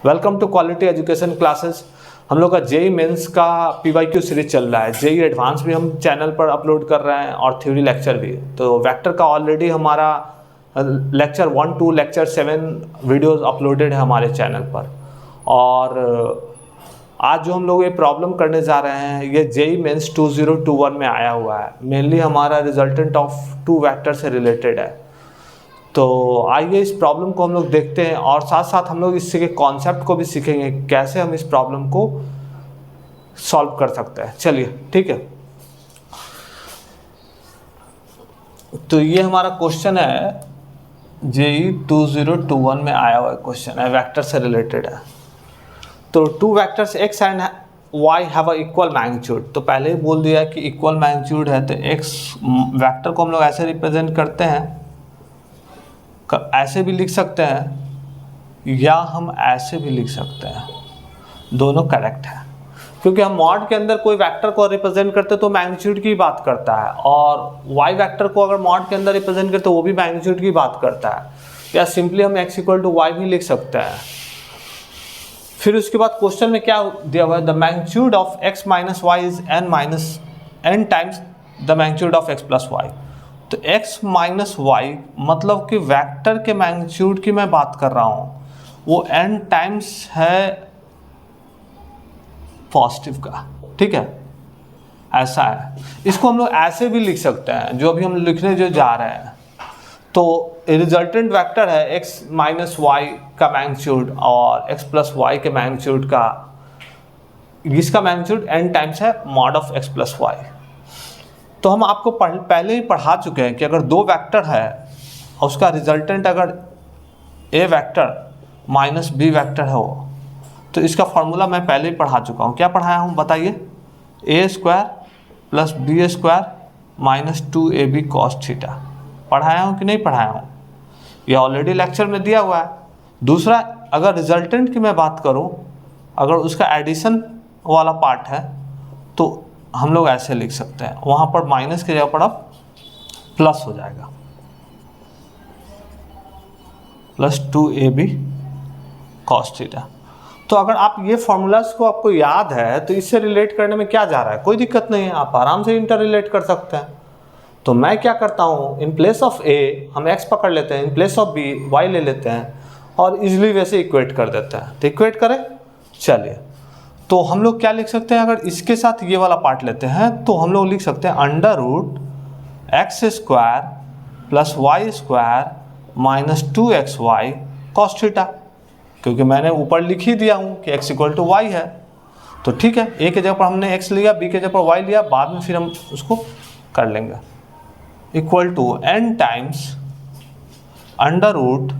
Welcome to quality education classes. हम लोग का जेई मेंस का पीवाईक्यू सीरीज चल रहा है। जेई एडवांस भी हम चैनल पर अपलोड कर रहे हैं और थ्योरी लेक्चर भी। तो वेक्टर का ऑलरेडी हमारा lecture 1 to lecture 7 videos uploaded है हमारे चैनल पर। और आज जो हम लोग ये प्रॉब्लम करने जा रहे हैं ये जेई मेंस 2021 में आया हुआ है। मेनली हमारा रिजल्टेंट ऑफ 2 वेक्टर से रिलेटेड है। तो आइए इस प्रॉब्लम को हम लोग देखते हैं और साथ साथ हम लोग इससे के कॉन्सेप्ट को भी सीखेंगे, कैसे हम इस प्रॉब्लम को सॉल्व कर सकते हैं। चलिए ठीक है। तो ये हमारा क्वेश्चन है, जेई 2021 में आया हुआ क्वेश्चन है, वेक्टर से रिलेटेड है। तो 2 vectors x and y have a equal magnitude. तो पहले ही बोल दिया कि इक्वल मैग्नीट्यूड है, तो x वेक्टर को हम लोग ऐसे रिप्रेजेंट करते हैं, ऐसे भी लिख सकते हैं या हम ऐसे भी लिख सकते हैं, दोनों करेक्ट है। क्योंकि हम मॉड के अंदर कोई वेक्टर को रिप्रेजेंट करते तो मैग्नीट्यूड की बात करता है, और y वेक्टर को अगर मॉड के अंदर रिप्रेजेंट करते तो वो भी मैग्नीट्यूड की बात करता है। या सिंपली हम x इक्वल टू वाई भी लिख सकते हैं। फिर उसके बाद क्वेश्चन में क्या दिया हुआ है, the magnitude of x minus y is n times the magnitude of x plus y. तो x माइनस वाई मतलब कि वेक्टर के मैग्नीट्यूड की मैं बात कर रहा हूँ, वो n टाइम्स है पॉजिटिव का, ठीक है, ऐसा है। इसको हम लोग ऐसे भी लिख सकते हैं, जो अभी हम लिखने जो जा रहे हैं। तो रिजल्टेंट वेक्टर है x माइनस वाई का मैग्नीट्यूड और x प्लस वाई के मैग्नीट्यूड का, इसका मैग्नीट्यूड n टाइम्स है mod of x plus y. तो हम आपको पहले ही पढ़ा चुके हैं कि अगर 2 वेक्टर है और उसका रिजल्टेंट अगर a vector minus b vector है वो, तो इसका फॉर्मूला मैं पहले ही पढ़ा चुका हूँ। क्या पढ़ाया हूँ बताइए, a square plus b square minus 2ab cos theta. पढ़ाया हूँ कि नहीं पढ़ाया हूँ? ये ऑलरेडी लेक्चर में दिया हुआ है। दूसरा, अगर रिजल्टेंट की मैं बात करूँ, अगर उसका एडिशन वाला पार्ट है तो हम लोग ऐसे लिख सकते हैं, वहाँ पर माइनस के जगह पर अब प्लस हो जाएगा, प्लस 2ab कॉस थीटा। तो अगर आप ये फॉर्मूलाज को आपको याद है तो इससे रिलेट करने में क्या जा रहा है, कोई दिक्कत नहीं है, आप आराम से इंटर रिलेट कर सकते हैं। तो मैं क्या करता हूँ, इन प्लेस ऑफ a हम x पकड़ लेते हैं, in place of b y ले लेते हैं और इजिली वैसे इक्वेट कर देते हैं। तो इक्वेट करें, चलिए। तो हम लोग क्या लिख सकते हैं, अगर इसके साथ ये वाला पार्ट लेते हैं तो हम लोग लिख सकते हैं under root x square plus y square minus 2xy cos theta. क्योंकि मैंने ऊपर लिख ही दिया हूँ कि x इक्वल टू वाई है, तो ठीक है, a के जगह पर हमने x लिया, b के जगह पर y लिया, बाद में फिर हम उसको कर लेंगे। Equal to n times under root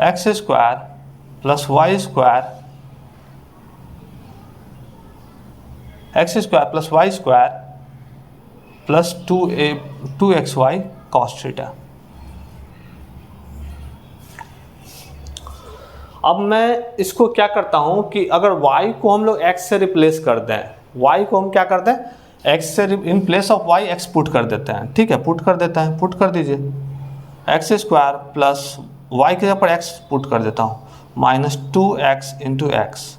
x square plus y square x square plus y square plus 2xy cos theta. अब मैं इसको क्या करता हूं कि अगर y को हम लोग x से रिप्लेस कर दें, y को हम क्या कर दें, x से in place of y x put कर देते हैं, ठीक है, पुट कर देता है, पुट कर दीजिए, एक्स स्क्वायर प्लस y के जगह पर x पुट कर देता हूँ, minus 2x into x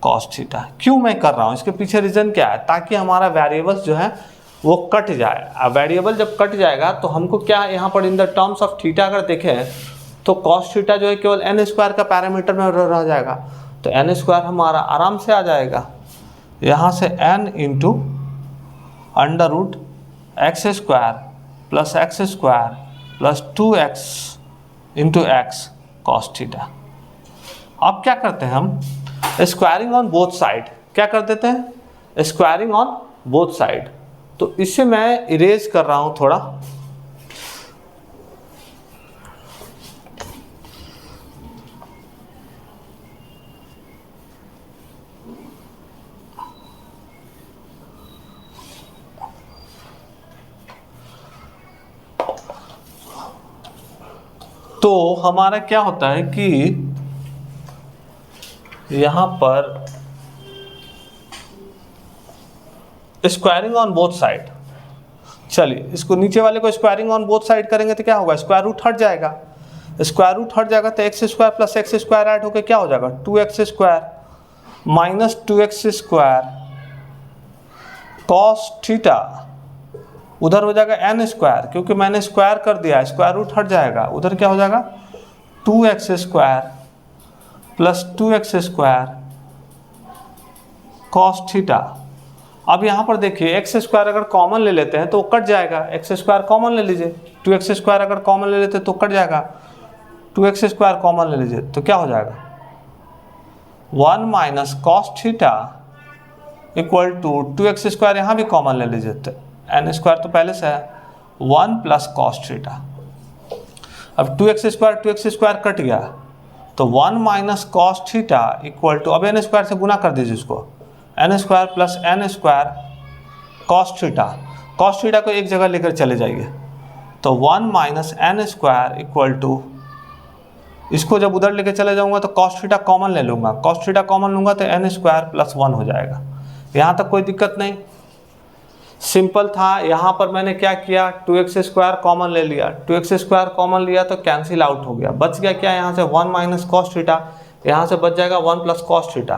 cos theta. क्यों मैं कर रहा हूँ, इसके पीछे रीजन क्या है, ताकि हमारा वेरिएबल्स जो है वो कट जाए। अब वेरिएबल जब कट जाएगा तो हमको क्या यहाँ पर in the terms of theta अगर देखें तो कॉस थीटा जो है केवल n स्क्वायर का पैरामीटर में रह जाएगा। तो n स्क्वायर हमारा आराम से आ जाएगा, यहाँ से n into under root x square plus x square plus 2x into x cos theta. अब क्या करते हैं हम, स्क्वायरिंग ऑन बोथ साइड, क्या कर देते हैं, स्क्वायरिंग ऑन बोथ साइड। तो इससे मैं इरेज कर रहा हूं थोड़ा, तो हमारा क्या होता है कि यहाँ पर स्क्वायरिंग ऑन बोथ साइड, चलिए इसको नीचे वाले को स्क्वायरिंग ऑन बोथ साइड करेंगे तो क्या होगा, स्क्वायर रूट हट जाएगा। स्क्वायर रूट हट जाएगा तो x square plus x square add होकर क्या हो जाएगा 2x square minus 2x square cos theta, उधर हो जाएगा n स्क्वायर क्योंकि मैंने स्क्वायर कर दिया, स्क्वायर रूट हट जाएगा, उधर क्या हो जाएगा 2x square plus 2x square cos theta. अब यहाँ पर देखिए एक्स स्क्वायर अगर कॉमन ले लेते हैं तो कट जाएगा, एक्स स्क्वायर कॉमन ले लीजिए, 2x स्क्वायर अगर कॉमन ले लेते तो कट जाएगा, 2x स्क्वायर कॉमन ले लीजिए तो क्या हो जाएगा 1 minus cos theta equal to 2x square, यहाँ भी कॉमन ले लीजिए तो n स्क्वायर तो पहले से है 1 प्लस कॉस थीटा। अब 2x स्क्वायर कट गया तो 1 minus cos theta equal to, अब n स्क्वायर से गुना कर दीजिए इसको, n square plus n square cos theta को एक जगह लेकर चले जाइए तो 1 minus n square equal to, इसको जब उधर लेकर चले जाऊंगा तो कॉस थीटा कॉमन ले लूँगा, कॉस थीटा कॉमन लूँगा तो n स्क्वायर प्लस 1 हो जाएगा। यहाँ तक कोई दिक्कत नहीं, सिंपल था। यहाँ पर मैंने क्या किया 2x स्क्वायर कॉमन ले लिया, 2x स्क्वायर कॉमन लिया तो कैंसिल आउट हो गया, बच गया क्या यहाँ से 1 माइनस कॉस थीटा, यहाँ से बच जाएगा 1 प्लस कॉस थीटा।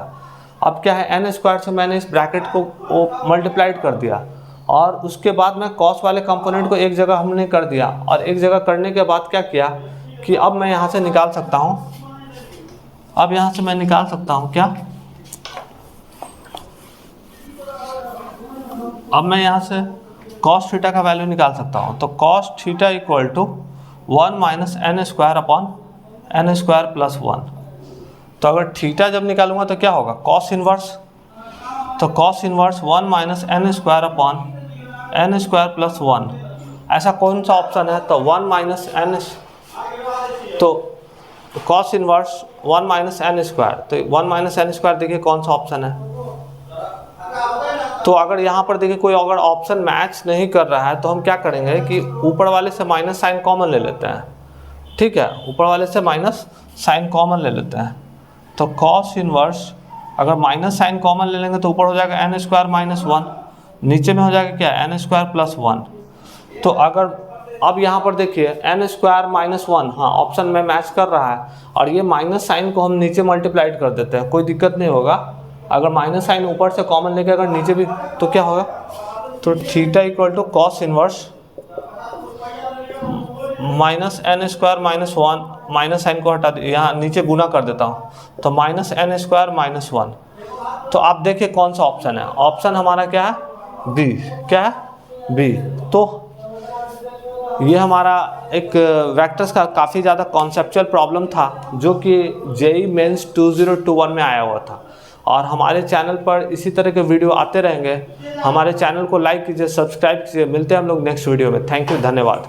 अब क्या है n स्क्वायर से मैंने इस ब्रैकेट को मल्टीप्लाइड कर दिया और उसके बाद में कॉस वाले कंपोनेंट को एक जगह हमने कर दिया और एक जगह करने के बाद क्या किया कि अब मैं यहाँ से निकाल सकता हूँ, अब यहाँ से मैं निकाल सकता हूँ क्या, अब मैं यहाँ से कॉस थीटा का वैल्यू निकाल सकता हूँ तो cos theta equal to 1 minus n square upon n square plus 1। तो अगर थीटा जब निकालूंगा तो क्या होगा कॉस इनवर्स, तो cos inverse 1 minus n square upon n square plus 1, ऐसा कौन सा ऑप्शन है तो 1 माइनस n, तो cos inverse 1 minus n square, तो 1 माइनस n स्क्वायर देखिए कौन सा ऑप्शन है। तो अगर यहाँ पर देखिए कोई अगर ऑप्शन मैच नहीं कर रहा है तो हम क्या करेंगे कि ऊपर वाले से माइनस साइन कॉमन ले लेते हैं, ठीक है, ऊपर वाले से माइनस साइन कॉमन ले लेते हैं तो कॉस इनवर्स अगर माइनस साइन कॉमन ले लेंगे तो ऊपर हो जाएगा n स्क्वायर माइनस 1, नीचे में हो जाएगा क्या n स्क्वायर प्लस 1। तो अगर अब यहाँ पर देखिए n स्क्वायर माइनस 1, हाँ ऑप्शन में मैच कर रहा है और ये माइनस साइन को हम नीचे मल्टीप्लाइड कर देते हैं, कोई दिक्कत नहीं होगा। अगर माइनस साइन ऊपर से कॉमन लेके अगर नीचे भी तो क्या होगा, तो theta equal to cos inverse minus n square minus 1, minus sign को हटा दे, यहाँ नीचे गुना कर देता हूँ तो माइनस n स्क्वायर माइनस 1। तो आप देखिए कौन सा ऑप्शन है, ऑप्शन हमारा क्या है बी, क्या है बी। तो ये हमारा एक वेक्टर्स का काफ़ी ज़्यादा कॉन्सेप्चुअल प्रॉब्लम था जो कि जेईई मेंस 2021 में आया हुआ था और हमारे चैनल पर इसी तरह के वीडियो आते रहेंगे। हमारे चैनल को लाइक कीजिए, सब्सक्राइब कीजिए, मिलते हैं हम लोग नेक्स्ट वीडियो में। थैंक यू, धन्यवाद।